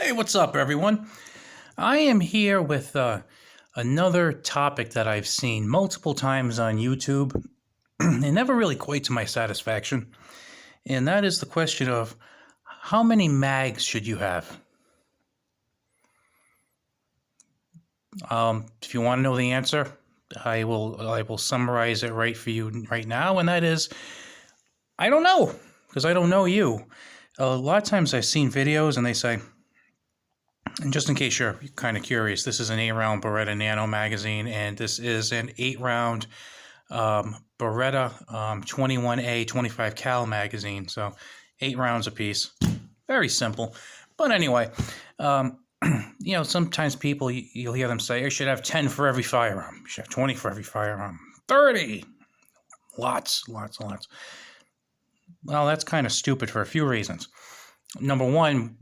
Hey, what's up, everyone? I am here with another topic that I've seen multiple times on YouTube and never really quite to my satisfaction. And that is the question of how many mags should you have? If you want to know the answer, I will summarize it right for you right now, and that is I don't know because I don't know you. A lot of times I've seen videos and they say, and just in case you're kind of curious, this is an 8-round Beretta Nano magazine, and this is an 8-round Beretta 21A 25 cal magazine. So 8 rounds apiece. Very simple. But anyway, sometimes people, you'll hear them say, I should have 10 for every firearm. You should have 20 for every firearm. 30. Lots. Well, that's kind of stupid for a few reasons. Number one,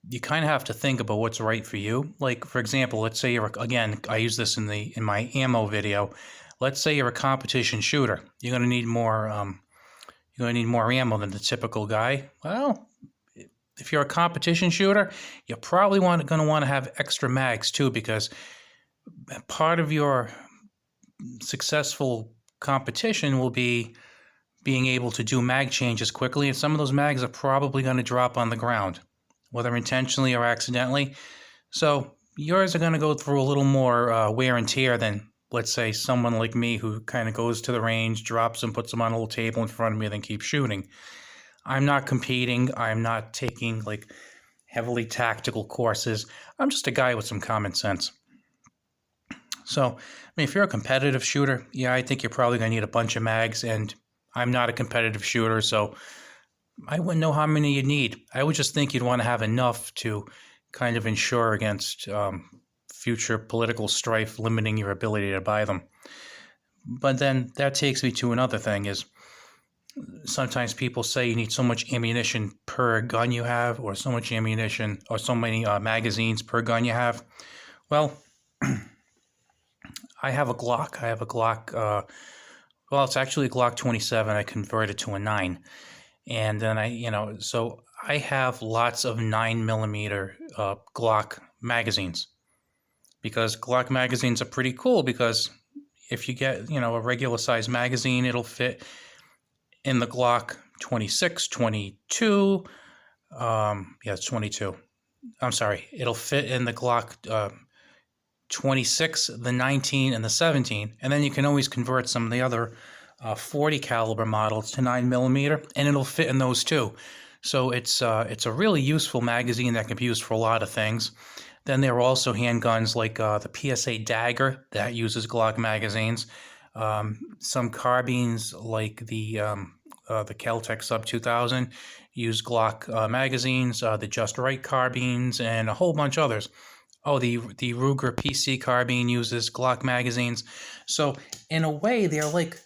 you kind of have to think about what's right for you. Like, for example, let's say I use this in my ammo video. Let's say you're a competition shooter. You're going to need more ammo than the typical guy. Well, if you're a competition shooter, you're probably going to want to have extra mags too, because part of your successful competition will be being able to do mag changes quickly, and some of those mags are probably going to drop on the ground, whether intentionally or accidentally. So yours are going to go through a little more wear and tear than, let's say, someone like me who kind of goes to the range, drops them, puts them on a little table in front of me, and then keeps shooting. I'm not competing. I'm not taking heavily tactical courses. I'm just a guy with some common sense. So, if you're a competitive shooter, yeah, I think you're probably going to need a bunch of mags, and I'm not a competitive shooter, so I wouldn't know how many you'd need. I would just think you'd want to have enough to kind of ensure against future political strife limiting your ability to buy them. But then that takes me to another thing is sometimes people say you need so much ammunition per gun you have, or so much ammunition or so many magazines per gun you have. Well, I have a Glock. It's actually a Glock 27. I converted to a 9. And then so I have lots of 9mm Glock magazines, because Glock magazines are pretty cool, because if you get, a regular size magazine, it'll fit in the Glock 26, 22. It's 22. I'm sorry. It'll fit in the Glock 26, the 19, and the 17. And then you can always convert some of the other 40 caliber models to 9mm, and it'll fit in those too. So it's a really useful magazine that can be used for a lot of things. Then there are also handguns like the PSA Dagger that uses Glock magazines. Some carbines like the Kel-Tec Sub 2000 use Glock magazines. The Just Right carbines and a whole bunch others. Oh, the Ruger PC carbine uses Glock magazines. So in a way, they're like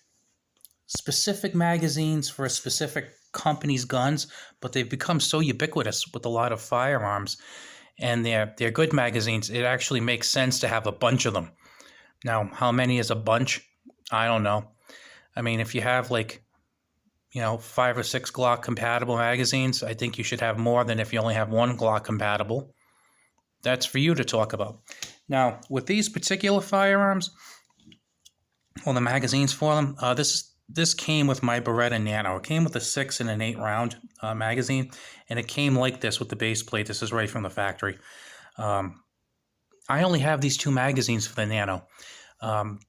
specific magazines for a specific company's guns, but they've become so ubiquitous with a lot of firearms, and they're good magazines. It actually makes sense to have a bunch of them. Now, how many is a bunch? I don't know. I mean, if you have 5 or 6 Glock compatible magazines, I think you should have more than if you only have one Glock compatible. That's for you to talk about. Now, with these particular firearms, the magazines for them, this came with my Beretta Nano. It came with a 6 and an 8 round magazine, and it came like this with the base plate. This is right from the factory. I only have these 2 magazines for the Nano.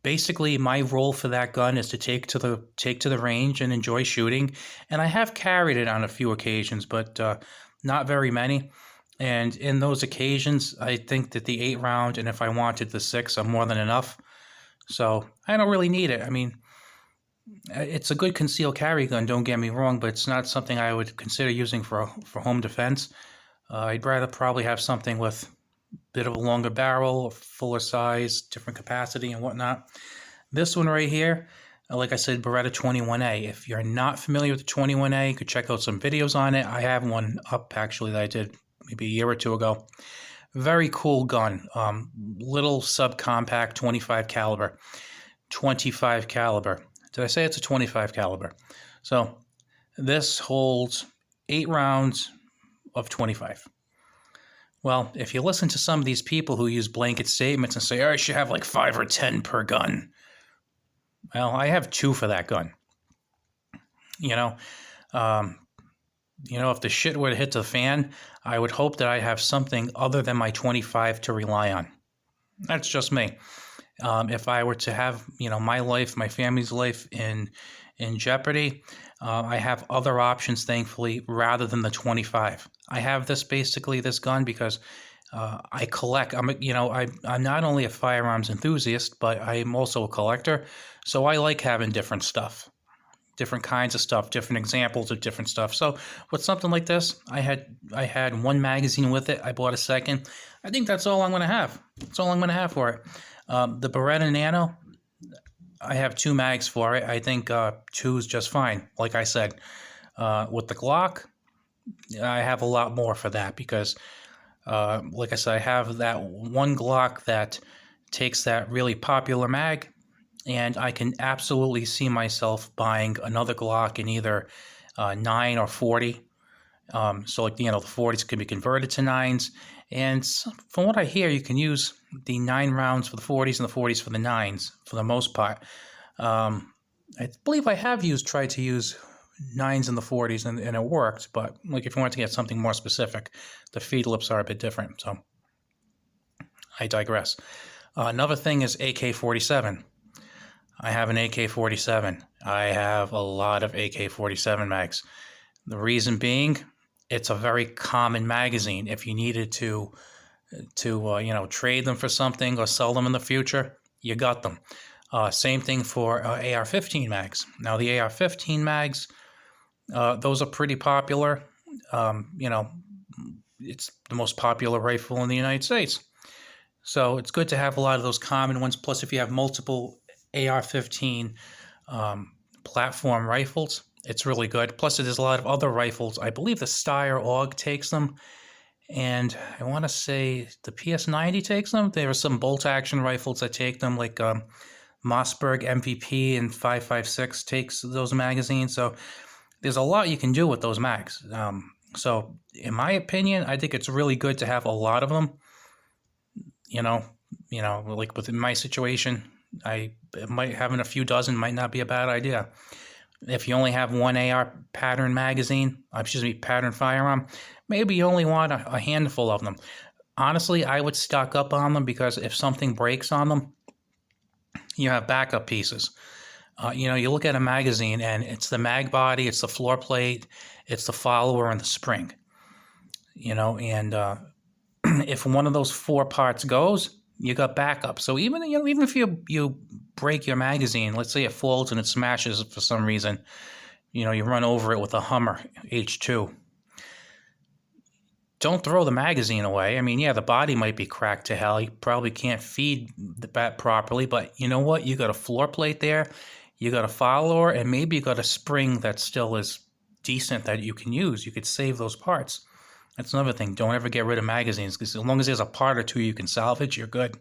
Basically, my role for that gun is to take to the range and enjoy shooting, and I have carried it on a few occasions, but not very many. And in those occasions, I think that the 8 round, and if I wanted the 6, are more than enough. So I don't really need it. I mean, it's a good concealed carry gun, don't get me wrong, but it's not something I would consider using for home defense. I'd rather probably have something with a bit of a longer barrel, a fuller size, different capacity and whatnot. This one right here, like I said, Beretta 21A. If you're not familiar with the 21A, you could check out some videos on it. I have one up, actually, that I did maybe a year or 2 ago. Very cool gun. Little subcompact 25 caliber. 25 caliber. Did I say it's a 25 caliber? So this holds 8 rounds of 25. Well, if you listen to some of these people who use blanket statements and say, "Oh, I should have like 5 or 10 per gun," well, I have 2 for that gun. You know, um, if the shit were to hit the fan, I would hope that I have something other than my 25 to rely on. That's just me. If I were to have, my life, my family's life in jeopardy, I have other options, thankfully, rather than the 25. I have this gun because I collect. I'm not only a firearms enthusiast, but I'm also a collector. So I like having different stuff, different kinds of stuff, different examples of different stuff. So with something like this, I had one magazine with it. I bought a second. I think that's all I'm going to have. That's all I'm going to have for it. The Beretta Nano, I have 2 mags for it. I think 2 is just fine. Like I said, with the Glock, I have a lot more for that because, like I said, I have that one Glock that takes that really popular mag, and I can absolutely see myself buying another Glock in either 9 or 40. So the 40s can be converted to 9s. And from what I hear, you can use the 9 rounds for the 40s and the 40s for the 9s for the most part. I believe I have tried to use 9s in the 40s and it worked. But if you want to get something more specific, the feed lips are a bit different. So I digress. Another thing is AK-47. I have an AK-47. I have a lot of AK-47 mags. The reason being, it's a very common magazine. If you needed to trade them for something or sell them in the future, you got them. Same thing for AR-15 mags. Now the AR-15 mags, those are pretty popular. It's the most popular rifle in the United States. So it's good to have a lot of those common ones. Plus, if you have multiple AR-15 platform rifles, it's really good. Plus, there's a lot of other rifles. I believe the Steyr AUG takes them, and I want to say the PS90 takes them. There are some bolt-action rifles that take them, like Mossberg MVP and 5.56 takes those magazines. So there's a lot you can do with those mags. So in my opinion, I think it's really good to have a lot of them. Like within my situation, having a few dozen might not be a bad idea. If you only have one AR pattern pattern firearm, maybe you only want a handful of them. Honestly, I would stock up on them because if something breaks on them, you have backup pieces. You look at a magazine and it's the mag body, it's the floor plate, it's the follower, and the spring. And if one of those 4 parts goes, you got backup. So even if you break your magazine, let's say it folds and it smashes for some reason, you run over it with a Hummer H2. Don't throw the magazine away. I mean, yeah, the body might be cracked to hell. You probably can't feed the bat properly, but you know what? You got a floor plate there, you got a follower, and maybe you got a spring that still is decent that you can use. You could save those parts. That's another thing. Don't ever get rid of magazines because as long as there's a part or 2 you can salvage, you're good.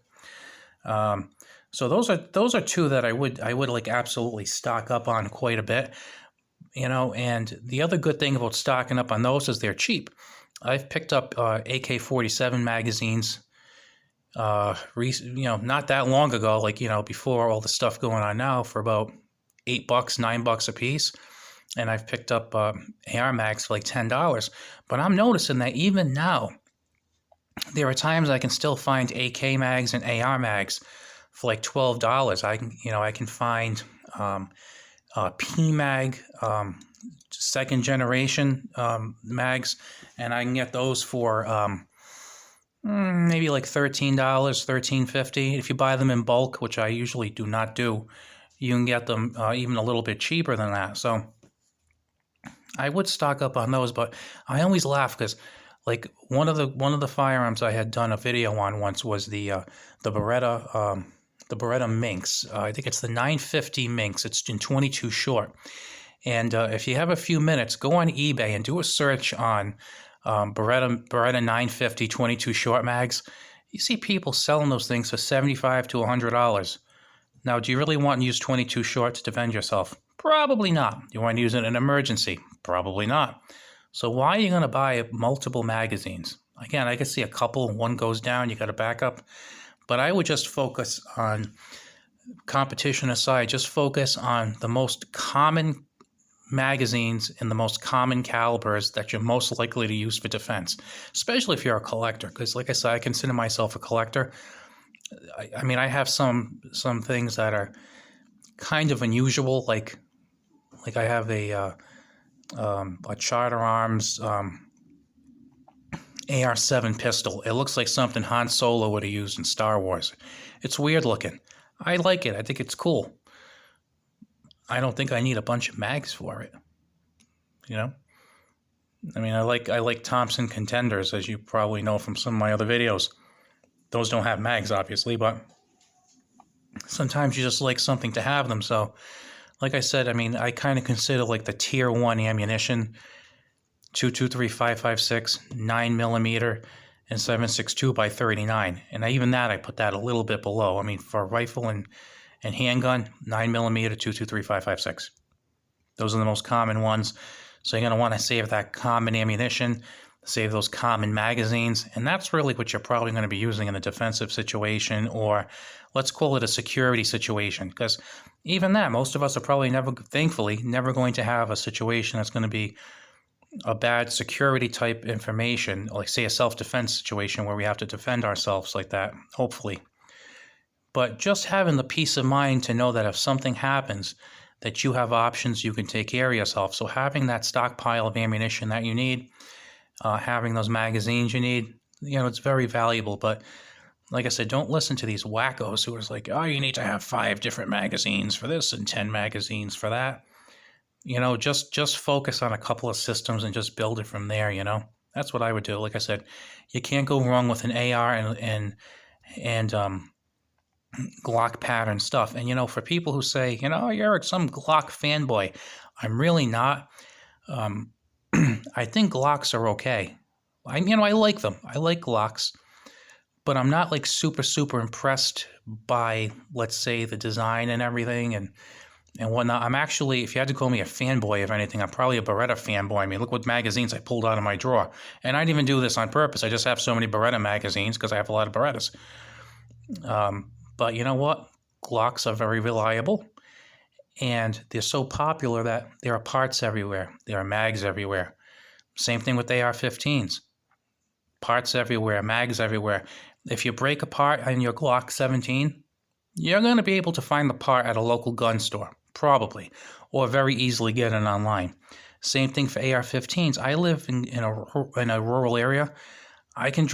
So those are 2 that I would like absolutely stock up on quite a bit. And the other good thing about stocking up on those is they're cheap. I've picked up AK-47 magazines, not that long ago, before all the stuff going on now, for about $8, $9 a piece. And I've picked up AR mags for like $10. But I'm noticing that even now, there are times I can still find AK mags and AR mags for like $12. I can find PMag second generation mags, and I can get those for maybe like $13, $13.50. If you buy them in bulk, which I usually do not do, you can get them even a little bit cheaper than that. So I would stock up on those, but I always laugh because like one of the firearms I had done a video on once was the Beretta Minx. I think it's the 950 Minx. It's in 22 short. And if you have a few minutes, go on eBay and do a search on Beretta 950 22 short mags. You see people selling those things for $75 to $100. Now, do you really want to use 22 short to defend yourself? Probably not. You want to use it in an emergency? Probably not. So why are you going to buy multiple magazines? Again, I can see a couple, one goes down, you got a backup. But I would just focus on, competition aside, just focus on the most common magazines and the most common calibers that you're most likely to use for defense, especially if you're a collector. Because, like I said, I consider myself a collector. I mean, I have some things that are kind of unusual, like I have a Charter Arms AR-7 pistol. It looks like something Han Solo would have used in Star Wars. It's weird looking. I like it. I think it's cool. I don't think I need a bunch of mags for it. You know? I mean, I like Thompson Contenders, as you probably know from some of my other videos. Those don't have mags, obviously, but sometimes you just like something to have them. So, like I said, I mean, I kind of consider like the tier 1 ammunition, 223, 556, 9mm, and 7.62 by 39. And even that, I put that a little bit below. I mean, for a rifle and handgun, 9mm, 223, 556. Those are the most common ones. So you're going to want to save that common ammunition, save those common magazines, and that's really what you're probably going to be using in a defensive situation, or let's call it a security situation, because even that, most of us are probably thankfully, never going to have a situation that's going to be a bad security type information, like say a self-defense situation where we have to defend ourselves like that, hopefully. But just having the peace of mind to know that if something happens, that you have options, you can take care of yourself. So having that stockpile of ammunition that you need, having those magazines you need, it's very valuable. But like I said, don't listen to these wackos who are like, oh, you need to have 5 different magazines for this and 10 magazines for that. Just focus on a couple of systems and just build it from there, That's what I would do. Like I said, you can't go wrong with an AR and Glock pattern stuff. And, for people who say, you're some Glock fanboy, I'm really not. I think Glocks are okay. I like them. I like Glocks, but I'm not like super, super impressed by, let's say, the design and everything and whatnot. I'm actually, if you had to call me a fanboy of anything, I'm probably a Beretta fanboy. I mean, look what magazines I pulled out of my drawer. And I didn't even do this on purpose. I just have so many Beretta magazines because I have a lot of Berettas. But you know what? Glocks are very reliable. And they're so popular that there are parts everywhere. There are mags everywhere. Same thing with AR-15s. Parts everywhere, mags everywhere. If you break a part on your Glock 17, you're going to be able to find the part at a local gun store, probably, or very easily get it online. Same thing for AR-15s. I live in a rural area. I could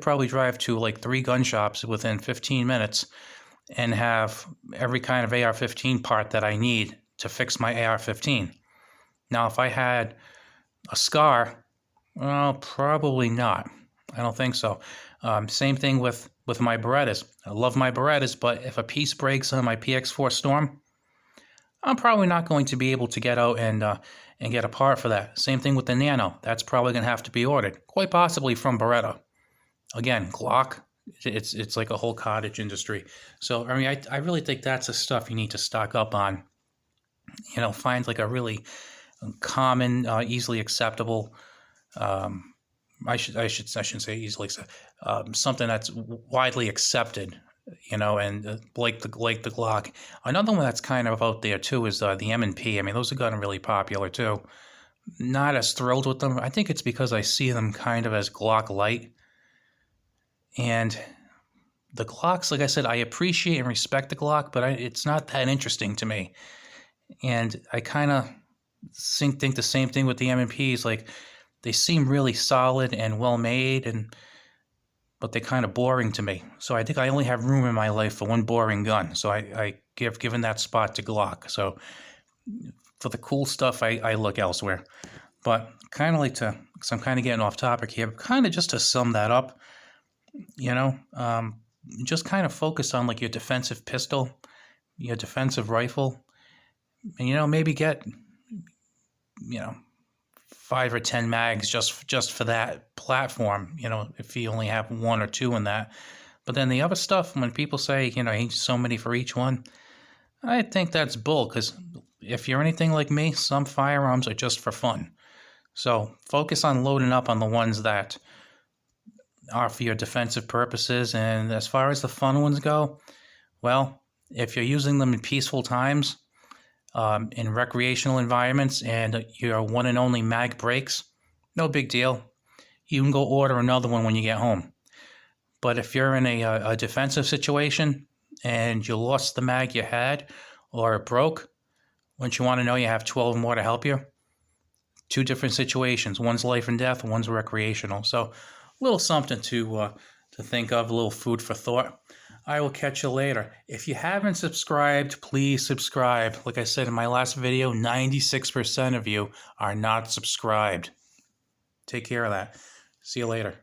probably drive to like 3 gun shops within 15 minutes and have every kind of AR-15 part that I need to fix my AR-15. Now, if I had a SCAR, well, probably not. I don't think so. Same thing with my Berettas. I love my Berettas, but if a piece breaks on my PX4 Storm, I'm probably not going to be able to get out and get a part for that. Same thing with the Nano. That's probably going to have to be ordered, quite possibly from Beretta. Again, Glock, it's like a whole cottage industry. So, I mean, I really think that's the stuff you need to stock up on. Find like a really common, easily acceptable, I shouldn't say easily, something that's widely accepted, and like the Glock. Another one that's kind of out there too is the M&P. I mean, those have gotten really popular too. Not as thrilled with them. I think it's because I see them kind of as Glock light. And the Glocks, like I said, I appreciate and respect the Glock, but it's not that interesting to me. And I kind of think the same thing with the M&Ps. Like, they seem really solid and well made, but they're kind of boring to me. So I think I only have room in my life for one boring gun. So I given that spot to Glock. So for the cool stuff, I look elsewhere. But kind of because I'm kind of getting off topic here, kind of just to sum that up, just kind of focus on like your defensive pistol, your defensive rifle, and maybe get 5 or 10 mags just for that platform, if you only have 1 or 2 in that. But then the other stuff, when people say, so many for each one, I think that's bull, because if you're anything like me, some firearms are just for fun. So focus on loading up on the ones that are for your defensive purposes. And as far as the fun ones go, well, if you're using them in peaceful times, in recreational environments, and your one and only mag breaks, no big deal. You can go order another one when you get home. But if you're in a defensive situation and you lost the mag you had or it broke, wouldn't you want to know you have 12 more to help you? Two different situations. One's life and death, one's recreational. So a little something to think of, a little food for thought. I will catch you later. If you haven't subscribed, please subscribe. Like I said in my last video, 96% of you are not subscribed. Take care of that. See you later.